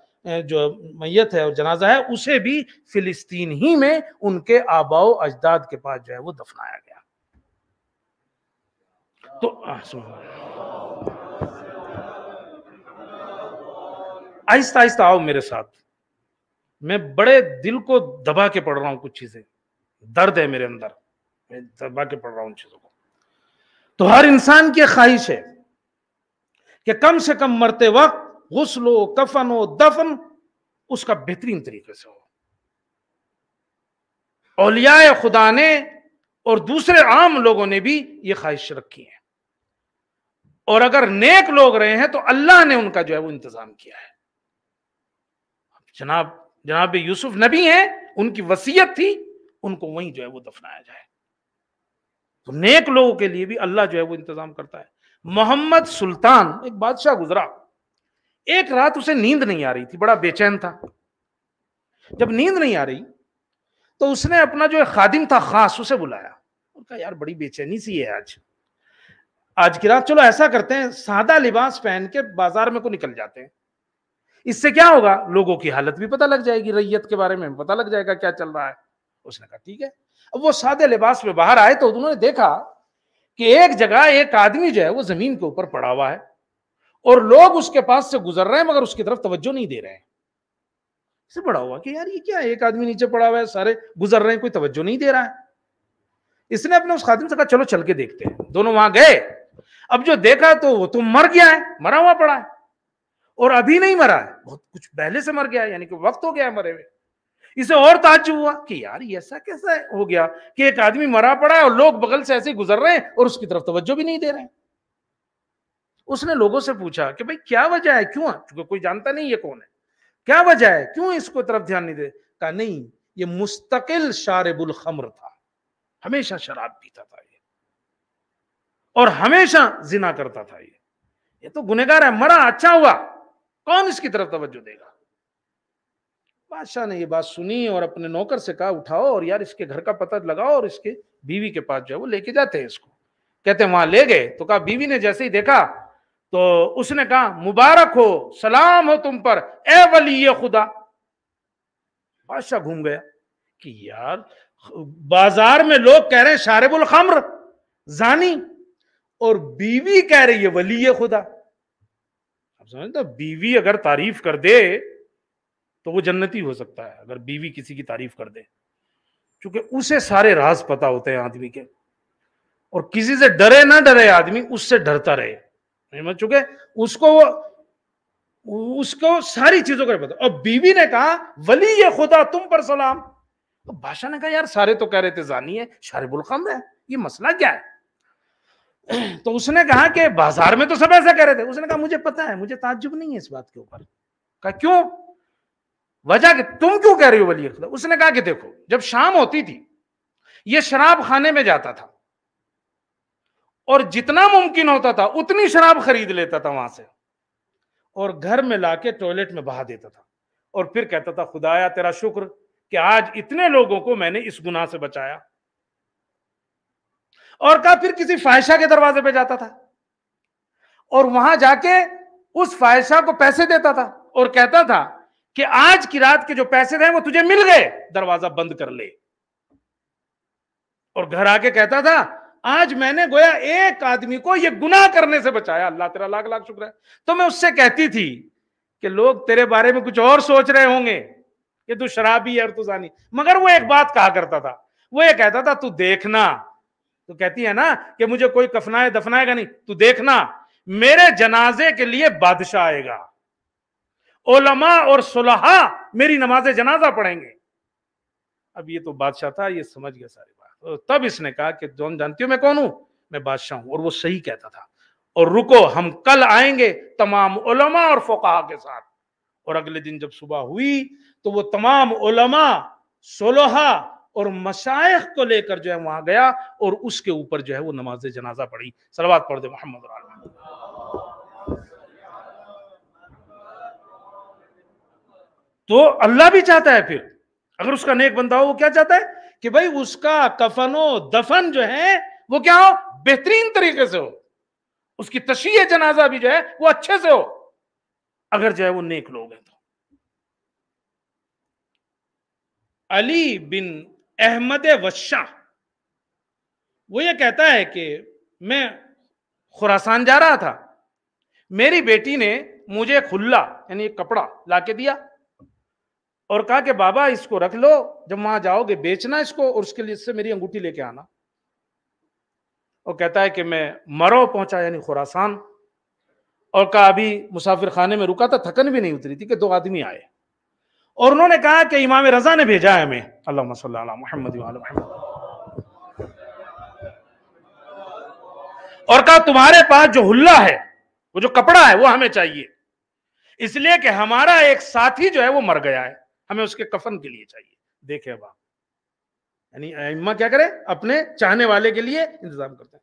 جو میت ہے اور جنازہ ہے اسے بھی فلسطین ہی میں ان کے آباء و اجداد کے پاس جو ہے وہ دفنایا گیا۔ تو آہستہ آہستہ آؤ میرے ساتھ، میں بڑے دل کو دبا کے پڑھ رہا ہوں، کچھ چیزیں درد ہے میرے اندر، میں دبا کے پڑھ رہا ہوں چیزوں کو۔ تو ہر انسان کی خواہش ہے کہ کم سے کم مرتے وقت غسل و کفن و دفن اس کا بہترین طریقے سے ہو۔ اولیاء خدا نے اور دوسرے عام لوگوں نے بھی یہ خواہش رکھی ہے، اور اگر نیک لوگ رہے ہیں تو اللہ نے ان کا جو ہے وہ انتظام کیا ہے۔ جناب یوسف نبی ہیں، ان کی وصیت تھی، ان کو وہیں جو ہے وہ دفنایا جائے۔ تو نیک لوگوں کے لیے بھی اللہ جو ہے وہ انتظام کرتا ہے۔ محمد سلطان ایک بادشاہ گزرا، ایک رات اسے نیند نہیں آ رہی تھی، بڑا بے چین تھا۔ جب نیند نہیں آ رہی تو اس نے اپنا جو خادم تھا خاص اسے بلایا اور کہا یار بڑی بے چینی سی ہے آج کی رات، چلو ایسا کرتے ہیں سادہ لباس پہن کے بازار میں کو نکل جاتے ہیں، اس سے کیا ہوگا لوگوں کی حالت بھی پتہ لگ جائے گی، ریت کے بارے میں پتہ لگ جائے گا کیا چل رہا ہے۔ اس نے کہا ٹھیک ہے۔ اب وہ سادے لباس میں باہر آئے تو انہوں نے دیکھا کہ ایک جگہ ایک آدمی جو ہے وہ زمین کے اوپر پڑا ہوا ہے اور لوگ اس کے پاس سے گزر رہے ہیں مگر اس کی طرف توجہ نہیں دے رہے ہیں۔ اسے پڑا ہوا کہ یار یہ کیا ہے، ایک آدمی نیچے پڑا ہوا ہے، سارے گزر رہے ہیں، کوئی توجہ نہیں دے رہا ہے۔ اس نے اپنے اس خادم سے کہا چلو چل کے دیکھتے ہیں۔ دونوں وہاں گئے، اب جو دیکھا تو وہ تو مر گیا ہے، مرا ہوا پڑا ہے، اور ابھی نہیں مرا ہے، بہت کچھ پہلے سے مر گیا ہے، یعنی کہ وقت ہو گیا ہے مرے ہوئے۔ اسے اور تعجب ہوا کہ یار یہ ایسا کیسا ہو گیا کہ ایک آدمی مرا پڑا ہے اور لوگ بغل سے ایسے گزر رہے ہیں اور اس کی طرف توجہ بھی نہیں دے رہے ہیں۔ اس نے لوگوں سے پوچھا کہ بھئی کیا وجہ ہے، کیوں؟ چونکہ کوئی جانتا نہیں یہ کون ہے، کیا وجہ ہے، کیوں اس کو طرف دھیان نہیں دے؟ کہا نہیں، یہ مستقل شارب الخمر تھا، ہمیشہ شراب پیتا تھا یہ، اور ہمیشہ زنا کرتا تھا یہ تو گنہگار ہے، مرا اچھا ہوا، کون اس کی طرف توجہ دے گا؟ بادشاہ نے یہ بات سنی اور اپنے نوکر سے کہا اٹھاؤ اور یار اس کے گھر کا پتہ لگاؤ اور اس کے بیوی کے پاس جو ہے وہ لے کے جاتے ہیں اس کو۔ کہتے ہیں وہاں لے گئے تو کہا، بیوی نے جیسے ہی دیکھا تو اس نے کہا مبارک ہو، سلام ہو تم پر اے ولی خدا۔ بادشاہ گھوم گیا کہ یار بازار میں لوگ کہہ رہے ہیں شارب الخمر، زانی، اور بیوی کہہ رہی ہے ولی خدا۔ اب سمجھتا بیوی اگر تعریف کر دے تو وہ جنتی ہو سکتا ہے، اگر بیوی کسی کی تعریف کر دے، چونکہ اسے سارے راز پتہ ہوتے ہیں آدمی کے، اور کسی سے ڈرے نہ ڈرے آدمی اس سے ڈرتا رہے، چونکہ اس کو ساری چیزوں کا پتہ۔ اور بیوی نے کہا ولی خدا تم پر سلام۔ تو بادشاہ نے کہا یار سارے تو کہہ رہے تھے زانی ہے، شارب الخمر ہے، یہ مسئلہ کیا ہے؟ تو اس نے کہا کہ بازار میں تو سب ایسا کہہ رہے تھے۔ اس نے کہا مجھے پتہ ہے، مجھے تعجب نہیں ہے اس بات کے اوپر۔ کہا کیوں؟ وجہ کہ تم کیوں کہہ رہی ہو ولی خدا؟ اس نے کہا کہ دیکھو جب شام ہوتی تھی یہ شراب خانے میں جاتا تھا اور جتنا ممکن ہوتا تھا اتنی شراب خرید لیتا تھا وہاں سے اور گھر میں لا کے ٹوائلٹ میں بہا دیتا تھا، اور پھر کہتا تھا خدایا تیرا شکر کہ آج اتنے لوگوں کو میں نے اس گناہ سے بچایا۔ اور کہا پھر کسی فاحشہ کے دروازے پہ جاتا تھا اور وہاں جا کے اس فاحشہ کو پیسے دیتا تھا اور کہتا تھا کہ آج کی رات کے جو پیسے تھے وہ تجھے مل گئے، دروازہ بند کر لے۔ اور گھر آ کے کہتا تھا آج میں نے گویا ایک آدمی کو یہ گناہ کرنے سے بچایا، اللہ تیرا لاکھ لاکھ شکر ہے۔ تو میں اس سے کہتی تھی کہ لوگ تیرے بارے میں کچھ اور سوچ رہے ہوں گے کہ تو شرابی ہے اور تو زانی، مگر وہ ایک بات کہا کرتا تھا، وہ یہ کہتا تھا تو دیکھنا، تو کہتی ہے نا کہ مجھے کوئی کفنائے دفنائے گا نہیں، تو دیکھنا میرے جنازے کے لیے بادشاہ آئے گا، علماء اور صلحاء میری نماز جنازہ پڑھیں گے۔ اب یہ تو بادشاہ تھا، یہ سمجھ گیا ساری بات۔ تب اس نے کہا کہ تم جانتی ہو میں کون ہوں؟ میں بادشاہ ہوں۔ اور وہ صحیح کہتا تھا۔ اور رکو ہم کل آئیں گے تمام علماء اور فقہاء کے ساتھ۔ اور اگلے دن جب صبح ہوئی تو وہ تمام علماء، صلحاء اور مشائخ کو لے کر جو ہے وہاں گیا اور اس کے اوپر جو ہے وہ نماز جنازہ پڑھی۔ صلوات پڑھ دے محمد رسول اللہ۔ تو اللہ بھی چاہتا ہے پھر اگر اس کا نیک بندہ ہو، وہ کیا چاہتا ہے کہ بھئی اس کا کفن و دفن جو ہے وہ کیا ہو؟ بہترین طریقے سے ہو، اس کی تشییع جنازہ بھی جو ہے وہ اچھے سے ہو، اگر جو ہے وہ نیک لوگ ہیں تو۔ علی بن احمد وشاہ وہ یہ کہتا ہے کہ میں خراسان جا رہا تھا، میری بیٹی نے مجھے خلا یعنی ایک کپڑا لا کے دیا اور کہا کہ بابا اس کو رکھ لو، جب وہاں جاؤ گے بیچنا اس کو اور اس کے لیے اس سے میری انگوٹھی لے کے آنا۔ اور کہتا ہے کہ میں مرو پہنچا یعنی خراسان، اور کہا ابھی مسافر خانے میں رکا تھا، تھکن بھی نہیں اتری تھی کہ دو آدمی آئے اور انہوں نے کہا کہ امام رضا نے بھیجا ہے ہمیں، اللہم صلی علی محمد وعلی محمد، اور کہا تمہارے پاس جو حلہ ہے، وہ جو کپڑا ہے وہ ہمیں چاہیے، اس لیے کہ ہمارا ایک ساتھی جو ہے وہ مر گیا ہے، ہمیں اس کے کفن کے لیے چاہیے۔ دیکھیں اب یعنی ائمہ کیا کرے؟ اپنے چاہنے والے کے لیے انتظام کرتے ہیں.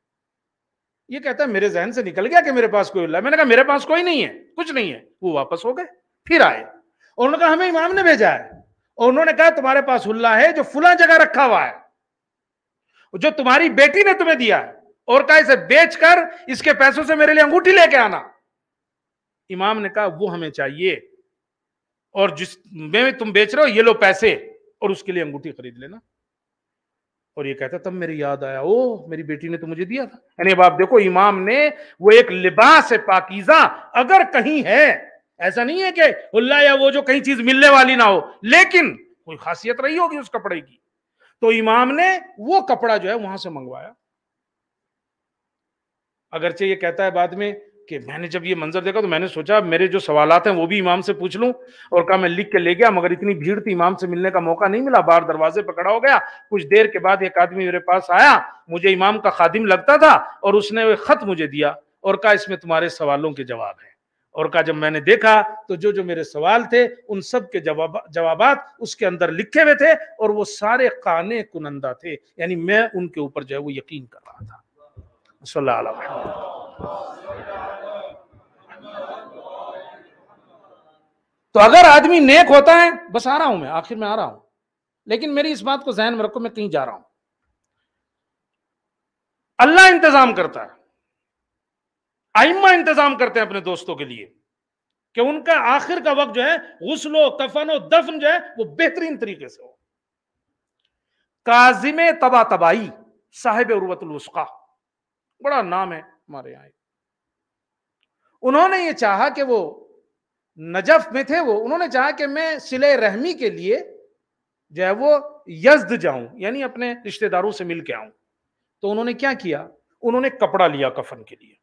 یہ کہتا ہے میرے ذہن سے نکل گیا کہ میرے پاس کوئی اللہ ہے. میں نے کہا میرے پاس کوئی نہیں ہے، کچھ نہیں ہے. وہ واپس ہو گئے، پھر آئے اور انہوں نے کہا ہمیں امام نے بھیجا ہے. اور انہوں نے کہا تمہارے پاس اللہ ہے جو فلاں جگہ رکھا ہوا ہے، جو تمہاری بیٹی نے تمہیں دیا ہے، اور کہا اسے بیچ کر اس کے پیسوں سے میرے لیے انگوٹھی لے کے آنا. امام نے کہا وہ ہمیں چاہیے، اور جس میں تم بیچ رہے ہو یہ لو پیسے اور اس کے لیے انگوٹھی خرید لینا. اور یہ کہتا تب میری یاد آیا، او میری بیٹی نے تو مجھے دیا تھا. یعنی اب آپ دیکھو امام نے وہ ایک لباس پاکیزہ اگر کہیں ہے، ایسا نہیں ہے کہ اللہ یا وہ جو کہیں چیز ملنے والی نہ ہو، لیکن کوئی خاصیت رہی ہوگی اس کپڑے کی، تو امام نے وہ کپڑا جو ہے وہاں سے منگوایا. اگرچہ یہ کہتا ہے بعد میں کہ میں نے جب یہ منظر دیکھا تو میں نے سوچا میرے جو سوالات ہیں وہ بھی امام سے پوچھ لوں، اور کہا میں لکھ کے لے گیا، مگر اتنی بھیڑ تھی امام سے ملنے کا موقع نہیں ملا. باہر دروازے پہ کھڑا ہو گیا. کچھ دیر کے بعد ایک آدمی میرے پاس آیا، مجھے امام کا خادم لگتا تھا، اور اس نے وہ خط مجھے دیا اور کہا اس میں تمہارے سوالوں کے جواب ہیں. اور کہا جب میں نے دیکھا تو جو میرے سوال تھے ان سب کے جوابات اس کے اندر لکھے ہوئے تھے، اور وہ سارے قانے کنندہ تھے. یعنی میں ان کے اوپر جو ہے وہ یقین کر رہا تھا. صلی اللہ علیہ وسلم. تو اگر آدمی نیک ہوتا ہے، بس آ رہا ہوں میں، آخر میں آ رہا ہوں، لیکن میری اس بات کو ذہن میں رکھو میں کہیں جا رہا ہوں. اللہ انتظام کرتا ہے، ائمہ انتظام کرتے ہیں اپنے دوستوں کے لیے کہ ان کا آخر کا وقت جو ہے غسل و کفن و دفن جو ہے وہ بہترین طریقے سے ہو. کاظم طباطبائی صاحب عروۃ الوثقی، بڑا نام ہے ہمارے یہاں. انہوں نے یہ چاہا کہ وہ نجف میں تھے، وہ انہوں نے چاہا کہ میں صلہ رحمی کے لیے جو ہے وہ یزد جاؤں، یعنی اپنے رشتہ داروں سے مل کے آؤں. تو انہوں نے کیا کیا؟ انہوں نے کپڑا لیا کفن کے لیے،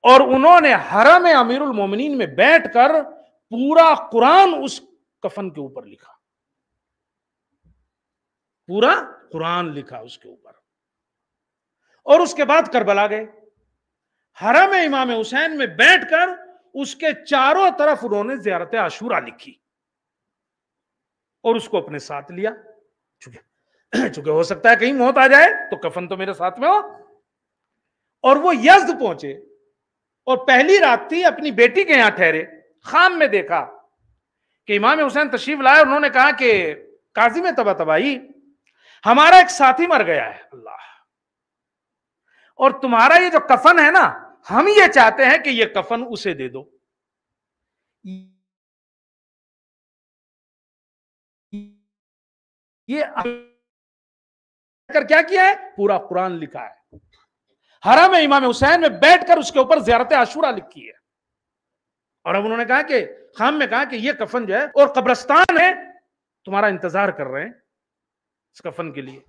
اور انہوں نے حرم امیر المومنین میں بیٹھ کر پورا قرآن اس کفن کے اوپر لکھا، پورا قرآن لکھا اس کے اوپر. اور اس کے بعد کربلا گئے، حرم امام حسین میں بیٹھ کر اس کے چاروں طرف انہوں نے زیارت عاشورہ لکھی اور اس کو اپنے ساتھ لیا. چونکہ ہو سکتا ہے کہیں موت آ جائے تو کفن تو میرے ساتھ میں ہو. اور وہ یزد پہنچے اور پہلی رات تھی، اپنی بیٹی کے یہاں ٹھہرے. خام میں دیکھا کہ امام حسین تشریف لائے، اور انہوں نے کہا کہ کاظم طباطبائی ہمارا ایک ساتھی مر گیا ہے اللہ، اور تمہارا یہ جو کفن ہے نا، ہم یہ چاہتے ہیں کہ یہ کفن اسے دے دو. یہ کیا کیا ہے؟ پورا قرآن لکھا ہے، حرم امام حسین میں بیٹھ کر اس کے اوپر زیارت عاشورہ لکھی ہے. اور اب انہوں نے کہا کہ خام میں کہا کہ یہ کفن جو ہے، اور قبرستان ہے تمہارا انتظار کر رہے ہیں اس کفن کے لیے.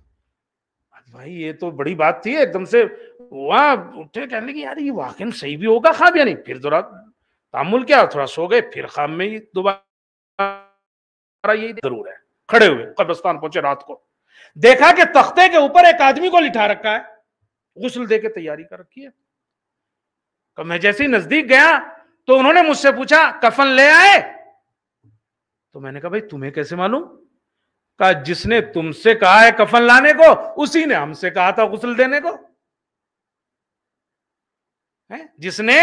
بھائی یہ تو بڑی بات تھی. ایک دم سے وہاں اٹھے، کہنے لگے یار یہ واقعی صحیح بھی ہوگا خواب یا نہیں. پھر ذرا تعامل کیا، تھوڑا سو گئے، پھر خواب میں ہی دوبارہ یہی ضرور ہے. کھڑے ہوئے قبرستان پہنچے رات کو، دیکھا کہ تختے کے اوپر ایک آدمی کو لٹھا رکھا ہے، غسل دے کے تیاری کر رکھی ہے. کہ میں جیسے ہی نزدیک گیا تو انہوں نے مجھ سے پوچھا کفن لے آئے؟ تو میں نے کہا بھائی تمہیں کیسے معلوم؟ کہا جس نے تم سے کہا ہے کفن لانے کو اسی نے ہم سے کہا تھا غسل دینے کو. جس نے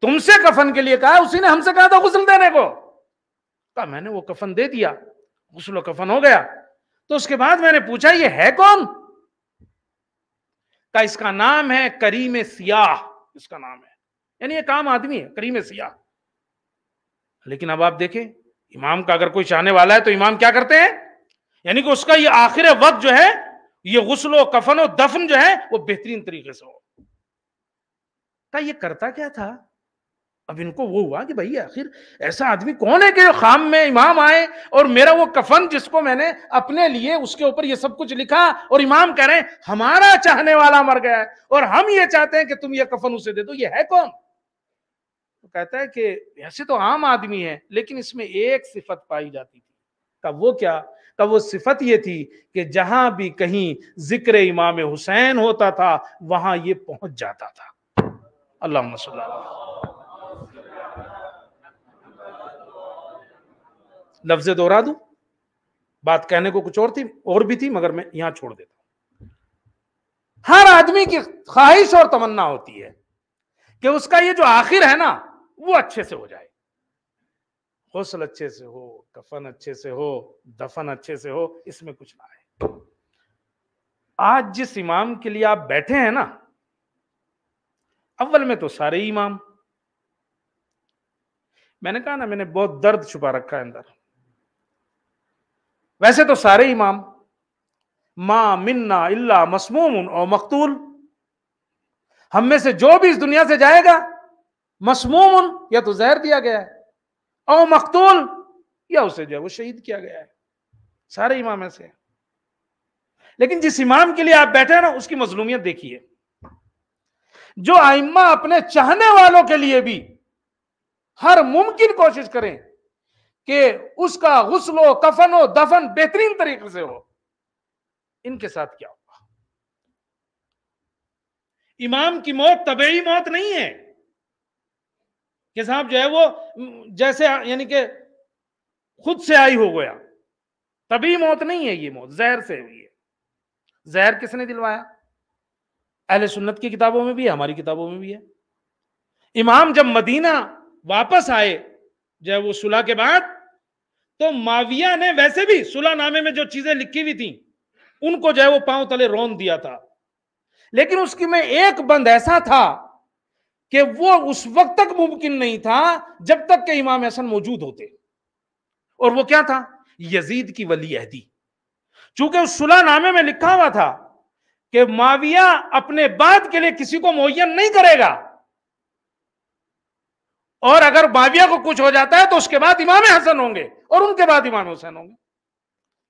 تم سے کفن کے لیے کہا اسی نے ہم سے کہا تھا غسل دینے کو. کہا میں نے وہ کفن دے دیا، غسل و کفن ہو گیا. تو اس کے بعد میں نے پوچھا یہ ہے کون؟ کہا اس کا نام ہے کریم سیاہ، اس کا نام ہے، یعنی ایک عام آدمی ہے کریم سیاہ. لیکن اب آپ دیکھیں امام کا اگر کوئی چاہنے والا ہے تو امام کیا کرتے ہیں؟ یعنی کہ اس کا یہ آخر وقت جو ہے یہ غسل و کفن و دفن جو ہے وہ بہترین طریقے سے ہو. کہا یہ کرتا کیا تھا؟ اب ان کو وہ ہوا کہ بھائی آخر ایسا آدمی کون ہے کہ خام میں امام آئے اور میرا وہ کفن جس کو میں نے اپنے لیے اس کے اوپر یہ سب کچھ لکھا، اور امام کہہ رہے ہیں ہمارا چاہنے والا مر گیا ہے اور ہم یہ چاہتے ہیں کہ تم یہ کفن اسے دے دو، یہ ہے کون؟ تو کہتا ہے کہ ایسے تو عام آدمی ہے لیکن اس میں ایک صفت پائی جاتی تھی. کہ وہ کیا؟ کہ وہ صفت یہ تھی کہ جہاں بھی کہیں ذکر امام حسین ہوتا تھا وہاں یہ پہنچ جاتا تھا. اللہم صلی اللہ علیہ وسلم. لفظ دوہرا دوں، بات کہنے کو کچھ اور تھی، اور بھی تھی، مگر میں یہاں چھوڑ دیتا ہوں۔ ہر آدمی کی خواہش اور تمنا ہوتی ہے کہ اس کا یہ جو آخر ہے نا وہ اچھے سے ہو جائے، غسل اچھے سے ہو، کفن اچھے سے ہو، دفن اچھے سے ہو، اس میں کچھ نہ آئے۔ آج جس امام کے لیے آپ بیٹھے ہیں نا، اول میں تو سارے امام، میں نے کہا نا میں نے بہت درد چھپا رکھا ہے اندر، ویسے تو سارے امام، ما منا الا مسموم او مقتول، ہم میں سے جو بھی اس دنیا سے جائے گا مسموم، یا تو زہر دیا گیا ہے، او مقتول، یا اسے جو ہے وہ شہید کیا گیا ہے، سارے امام ایسے ہیں۔ لیکن جس امام کے لیے آپ بیٹھے ہیں نا اس کی مظلومیت دیکھیے، جو ائمہ اپنے چاہنے والوں کے لیے بھی ہر ممکن کوشش کریں کہ اس کا غسل و کفن و دفن بہترین طریقے سے ہو، ان کے ساتھ کیا ہوگا؟ امام کی موت طبیعی موت نہیں ہے کہ صاحب جو ہے وہ جیسے یعنی کہ خود سے آئی ہو گیا، طبیعی موت نہیں ہے، یہ موت زہر سے ہوئی ہے۔ زہر کس نے دلوایا؟ اہل سنت کی کتابوں میں بھی ہے، ہماری کتابوں میں بھی ہے۔ امام جب مدینہ واپس آئے جو ہے وہ صلح کے بعد، تو معاویہ نے ویسے بھی صلح نامے میں جو چیزیں لکھی ہوئی تھیں ان کو جو ہے وہ پاؤں تلے رون دیا تھا، لیکن اس کی میں ایک بند ایسا تھا کہ وہ اس وقت تک ممکن نہیں تھا جب تک کہ امام حسن موجود ہوتے، اور وہ کیا تھا؟ یزید کی ولی عہدی۔ چونکہ اس صلح نامے میں لکھا ہوا تھا کہ معاویہ اپنے بعد کے لیے کسی کو معین نہیں کرے گا، اور اگر معاویہ کو کچھ ہو جاتا ہے تو اس کے بعد امام حسن ہوں گے اور ان کے بعد امام حسین ہوں گے۔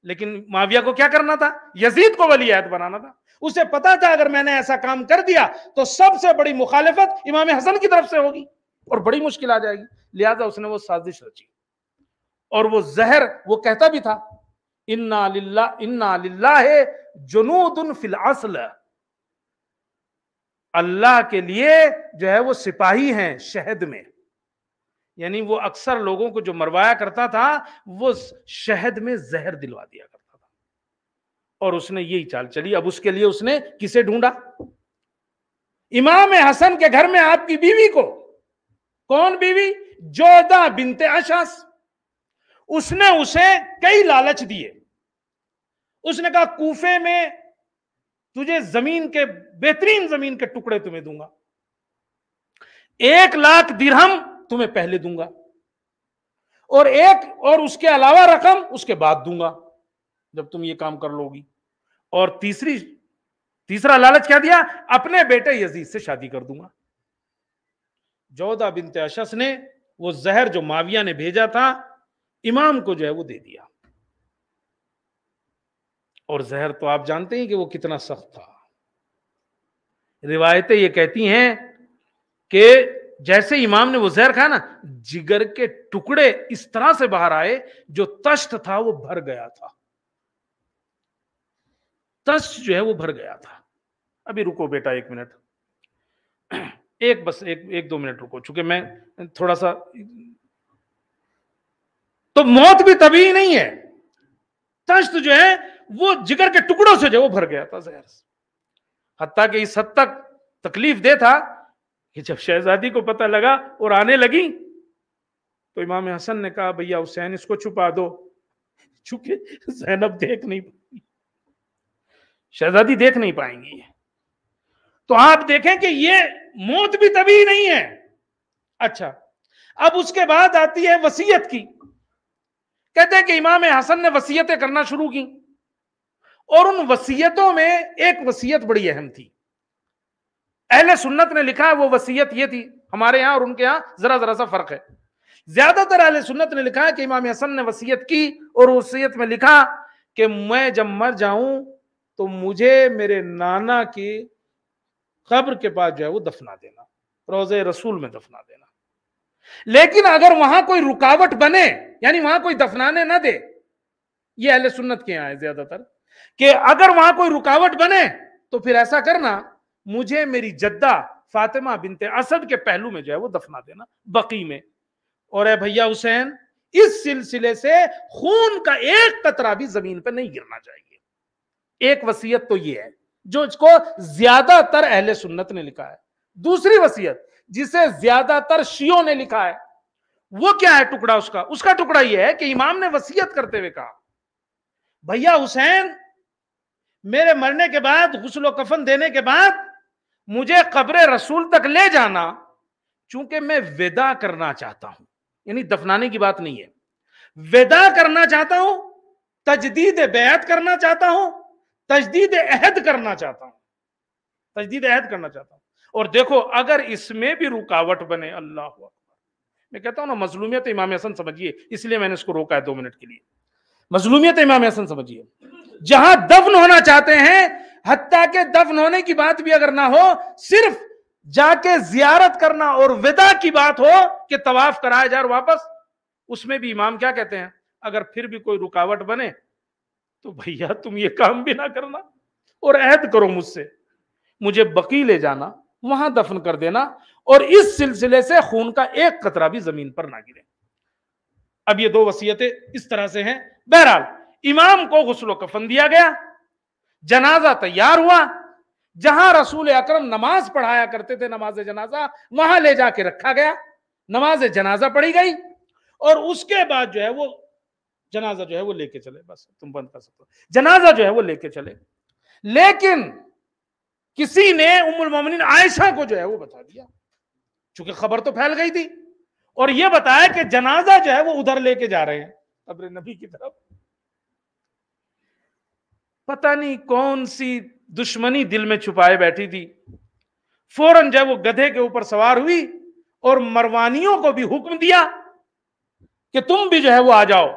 لیکن معاویہ کو کیا کرنا تھا؟ یزید کو ولی عہد بنانا تھا۔ اسے پتا تھا اگر میں نے ایسا کام کر دیا تو سب سے بڑی مخالفت امام حسن کی طرف سے ہوگی اور بڑی مشکل آ جائے گی، لہذا اس نے وہ سازش رچی، اور وہ زہر وہ کہتا بھی تھا انا للہ جنود فی الاصل، اللہ کے لیے جو ہے وہ سپاہی ہیں شہد میں، یعنی وہ اکثر لوگوں کو جو مروایا کرتا تھا وہ شہد میں زہر دلوا دیا کرتا تھا، اور اس نے یہی چال چلی۔ اب اس کے لیے اس نے کسے ڈھونڈا؟ امام حسن کے گھر میں آپ کی بیوی کو، کون بیوی؟ جودہ بنت اشعث، اس نے اسے کئی لالچ دیے، اس نے کہا کوفے میں تجھے زمین کے بہترین زمین کے ٹکڑے تمہیں دوں گا، 1,00,000 درہم تمہیں پہلے دوں گا، اور اس کے علاوہ رقم اس کے بعد دوں گا جب تم یہ کام کر لو گی، اور تیسرا لالچ کیا دیا؟ اپنے بیٹے یزید سے شادی کر دوں گا۔ جودہ بنت اشعث نے وہ زہر جو معاویہ نے بھیجا تھا امام کو جو ہے وہ دے دیا، اور زہر تو آپ جانتے ہیں کہ وہ کتنا سخت تھا۔ روایتیں یہ کہتی ہیں کہ جیسے امام نے وہ زہر کھایا نا، جگر کے ٹکڑے اس طرح سے باہر آئے، جو تشت تھا وہ بھر گیا تھا، تشت جو ہے وہ بھر گیا تھا۔ ابھی رکو بیٹا 1 منٹ، بس ایک 2 منٹ رکو، چونکہ میں تھوڑا سا، تو موت بھی طبیعی نہیں ہے، تشت جو ہے وہ جگر کے ٹکڑوں سے جو وہ بھر گیا تھا زہر سے، حتیٰ کہ اس حد تک تکلیف دے تھا کہ جب شہزادی کو پتہ لگا اور آنے لگی تو امام حسن نے کہا بھیا حسین اس کو چھپا دو، چونکہ زینب دیکھ نہیں پائیں گی، شہزادی دیکھ نہیں پائیں گی۔ تو آپ دیکھیں کہ یہ موت بھی طبیعی نہیں ہے۔ اچھا، اب اس کے بعد آتی ہے وصیت کی، کہتے ہیں کہ امام حسن نے وصیتیں کرنا شروع کی، اور ان وصیتوں میں ایک وصیت بڑی اہم تھی، اہل سنت نے لکھا ہے وہ وصیت یہ تھی، ہمارے ہاں اور ان کے ہاں ذرا سا فرق ہے، زیادہ تر اہل سنت نے لکھا ہے کہ امام حسن نے وصیت کی، اور وصیت میں لکھا کہ میں جب مر جاؤں تو مجھے میرے نانا کی قبر کے پاس جو ہے وہ دفنا دینا، روضہ رسول میں دفنا دینا، لیکن اگر وہاں کوئی رکاوٹ بنے، یعنی وہاں کوئی دفنانے نہ دے، یہ اہل سنت کے ہاں ہے زیادہ تر، کہ اگر وہاں کوئی رکاوٹ بنے تو پھر ایسا کرنا مجھے میری جدہ فاطمہ بنت اسد کے پہلو میں جو ہے وہ دفنا دینا، بقی میں، اور اے بھیا حسین اس سلسلے سے خون کا ایک قطرہ بھی زمین پہ نہیں گرنا چاہیے. ایک وصیت تو یہ ہے جو اس کو زیادہ تر اہل سنت نے لکھا ہے. دوسری وصیت جسے زیادہ تر شیعوں نے لکھا ہے وہ کیا ہے ٹکڑا اس کا ٹکڑا یہ ہے کہ امام نے وصیت کرتے ہوئے کہا بھیا حسین میرے مرنے کے بعد غسل و کفن دینے کے بعد مجھے قبر رسول تک لے جانا چونکہ میں ودا کرنا چاہتا ہوں. یعنی دفنانے کی بات نہیں ہے, ودا کرنا چاہتا ہوں, تجدید بیعت کرنا چاہتا ہوں, تجدید عہد کرنا چاہتا ہوں, تجدید عہد کرنا چاہتا ہوں. اور دیکھو اگر اس میں بھی رکاوٹ بنے, اللہ اکبر, میں کہتا ہوں نا مظلومیت امام حسن سمجھیے, اس لیے میں نے اس کو روکا ہے 2 منٹ کے لیے. مظلومیت امام حسن سمجھیے, جہاں دفن ہونا چاہتے ہیں حتیٰ کہ دفن ہونے کی بات بھی اگر نہ ہو, صرف جا کے زیارت کرنا اور ودا کی بات ہو کہ طواف کرایا جائے اور واپس, اس میں بھی امام کیا کہتے ہیں اگر پھر بھی کوئی رکاوٹ بنے تو بھیا تم یہ کام بھی نہ کرنا اور عہد کرو مجھ سے, مجھے بقیع لے جانا, وہاں دفن کر دینا, اور اس سلسلے سے خون کا ایک قطرہ بھی زمین پر نہ گرے. اب یہ 2 وصیتیں اس طرح سے ہیں. بہرحال امام کو غسل و کفن دیا گیا, جنازہ تیار ہوا, جہاں رسول اکرم نماز پڑھایا کرتے تھے نماز جنازہ وہاں لے جا کے رکھا گیا, نماز جنازہ پڑھی گئی, اور اس کے بعد جو ہے وہ جنازہ جو ہے وہ لے کے چلے. بس تم بند کر سکتے ہو, جنازہ جو ہے وہ لے کے چلے. لیکن کسی نے ام المومنین عائشہ کو جو ہے وہ بتا دیا, چونکہ خبر تو پھیل گئی تھی, اور یہ بتایا کہ جنازہ جو ہے وہ ادھر لے کے جا رہے ہیں قبر نبی کی طرف. پتہ نہیں کون سی دشمنی دل میں چھپائے بیٹھی تھی, فوراً جو ہے وہ گدھے کے اوپر سوار ہوئی اور مروانیوں کو بھی حکم دیا کہ تم بھی جو ہے وہ آ جاؤ,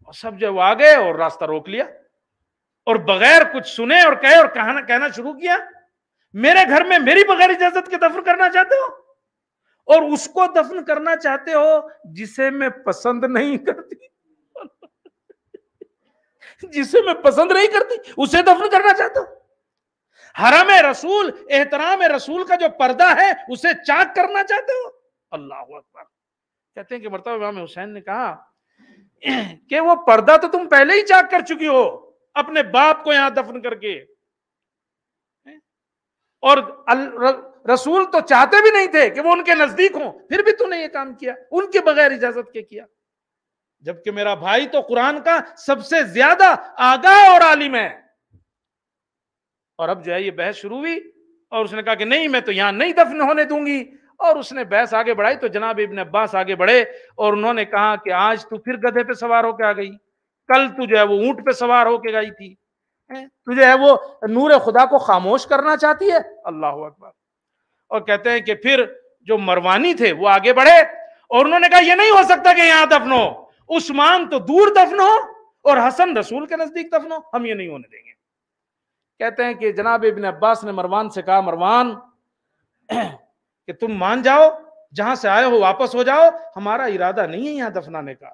اور سب جو ہے وہ آ گئے اور راستہ روک لیا, اور بغیر کچھ سنے اور کہے اور کہنا شروع کیا میرے گھر میں میری بغیر اجازت کے دفن کرنا چاہتے ہو, اور اس کو دفن کرنا چاہتے ہو جسے میں پسند نہیں کرتی, جسے میں پسند نہیں کرتی اسے دفن کرنا چاہتا ہوں. حرم رسول, احترام رسول کا جو پردہ ہے اسے چاک کرنا چاہتے ہو. اللہ اکبر. کہتے ہیں کہ مرتبہ امام حسین نے کہا کہ وہ پردہ تو تم پہلے ہی چاک کر چکی ہو اپنے باپ کو یہاں دفن کر کے, اور رسول تو چاہتے بھی نہیں تھے کہ وہ ان کے نزدیک ہوں, پھر بھی تو نے یہ کام کیا ان کے بغیر اجازت کے کیا, جبکہ میرا بھائی تو قرآن کا سب سے زیادہ آگاہ اور عالم ہے. اور اب جو ہے یہ بحث شروع ہوئی, اور اس نے کہا کہ نہیں میں تو یہاں نہیں دفن ہونے دوں گی, اور اس نے بحث آگے بڑھائی تو جناب ابن عباس آگے بڑھے اور انہوں نے کہا کہ آج تو پھر گدھے پہ سوار ہو کے آ گئی, کل تو جو ہے وہ اونٹ پہ سوار ہو کے گئی تھی, تو جو ہے وہ نور خدا کو خاموش کرنا چاہتی ہے. اللہ اکبر. اور کہتے ہیں کہ پھر جو مروانی تھے وہ آگے بڑھے اور انہوں نے کہا یہ نہیں ہو سکتا کہ یہاں دفن ہو, عثمان تو دور دفن ہو اور حسن رسول کے نزدیک دفن ہو, ہم یہ نہیں ہونے دیں گے. کہتے ہیں کہ جناب ابن عباس نے مروان سے کہا مروان کہ تم مان جاؤ, جہاں سے آئے ہو واپس ہو جاؤ, ہمارا ارادہ نہیں ہے یہاں دفنانے کا.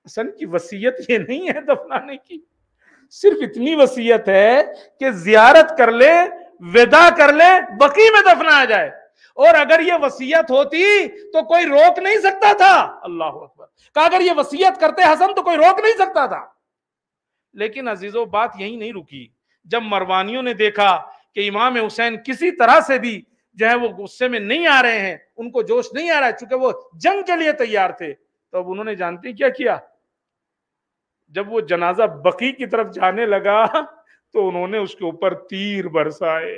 حسن کی وصیت یہ نہیں ہے دفنانے کی, صرف اتنی وصیت ہے کہ زیارت کر لے, ودا کر لے, بقیع میں دفنایا جائے. اور اگر یہ وصیت ہوتی تو کوئی روک نہیں سکتا تھا. اللہ اکبر. کہ اگر یہ وصیت کرتے حسن تو کوئی روک نہیں سکتا تھا. لیکن عزیزو بات یہی نہیں رکی. جب مروانیوں نے دیکھا کہ امام حسین کسی طرح سے بھی جو ہے وہ غصے میں نہیں آ رہے ہیں, ان کو جوش نہیں آ رہا ہے, چونکہ وہ جنگ کے لیے تیار تھے, تو اب انہوں نے جانتے کیا کیا, جب وہ جنازہ بقیع کی طرف جانے لگا تو انہوں نے اس کے اوپر تیر برسائے.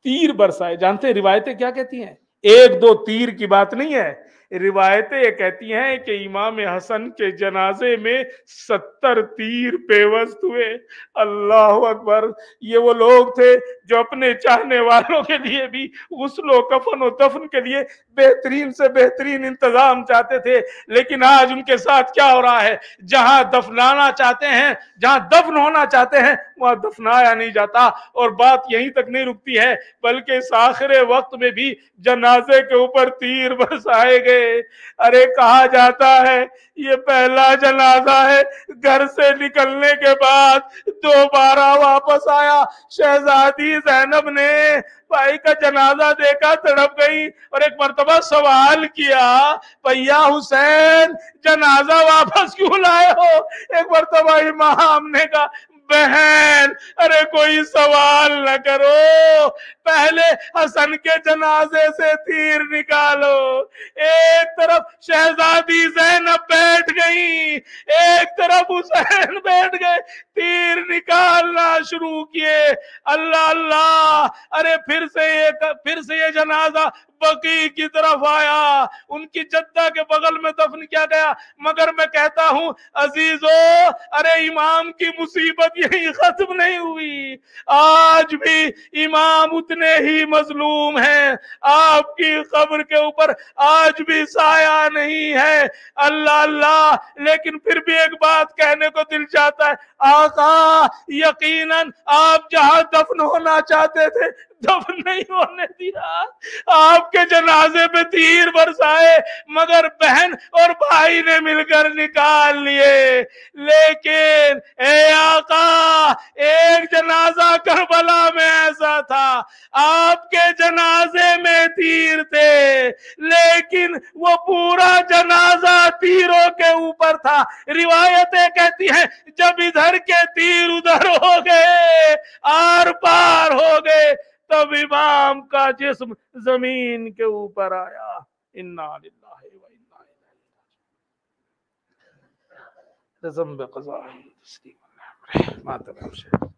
تیر برسائے. جانتے ہیں روایتیں کیا کہتی ہیں؟ 1-2 تیر کی بات نہیں ہے, روایتیں یہ کہتی ہیں کہ امام حسن کے جنازے میں 70 تیر پیوست ہوئے. اللہ اکبر. یہ وہ لوگ تھے جو اپنے چاہنے والوں کے لیے بھی غسل و کفن و دفن کے لیے بہترین سے بہترین انتظام چاہتے تھے, لیکن آج ان کے ساتھ کیا ہو رہا ہے, جہاں دفنانا چاہتے ہیں, جہاں دفن ہونا چاہتے ہیں, وہاں دفنایا نہیں جاتا۔ اور بات یہیں تک نہیں رکتی ہے بلکہ اس آخر وقت میں بھی جنازے کے اوپر تیر برسائے گئے۔ ارے کہا جاتا ہے یہ پہلا جنازہ ہے، گھر سے نکلنے کے بعد دوبارہ واپس آیا۔ شہزادی زینب نے بھائی کا جنازہ دیکھا، تڑپ گئی اور ایک مرتبہ سوال کیا بھیا حسین جنازہ واپس کیوں لائے ہو؟ ایک مرتبہ امام نے کہا بہن ارے کوئی سوال نہ کرو، پہلے حسن کے جنازے سے تیر نکالو۔ ایک طرف شہزادی زینب بیٹھ گئی، ایک طرف حسین بیٹھ گئے، تیر نکالنا شروع کیے۔ اللہ اللہ، ارے پھر سے یہ جنازہ بقیع کی طرف آیا، ان کی جدہ کے بغل میں دفن کیا گیا۔ مگر میں کہتا ہوں عزیزو، ارے امام کی مصیبت یہی ختم نہیں ہوئی، آج بھی امام اتنے ہی مظلوم ہیں، آپ کی قبر کے اوپر آج بھی سایہ نہیں ہے۔ اللہ اللہ، لیکن پھر بھی ایک بات کہنے کو دل چاہتا ہے، آقا یقیناً آپ جہاں دفن ہونا چاہتے تھے دفن نہیں ہونے دیا، آپ کے جنازے پہ تیر برسائے مگر بہن اور بھائی نے مل کر نکال لیے۔ لیکن اے آقا ایک جنازہ کربلا میں ایسا تھا، آپ کے جنازے میں تیر تھے لیکن وہ پورا جنازہ تیروں کے اوپر تھا۔ روایتیں کہتی ہیں جب ادھر کے تیر ادھر ہو گئے، آر پار ہو گئے، تب امام کا جسم زمین کے اوپر آیا۔ انا للہ و انا الیہ راجعون۔ رضم بقضاء تسلیم اللہ۔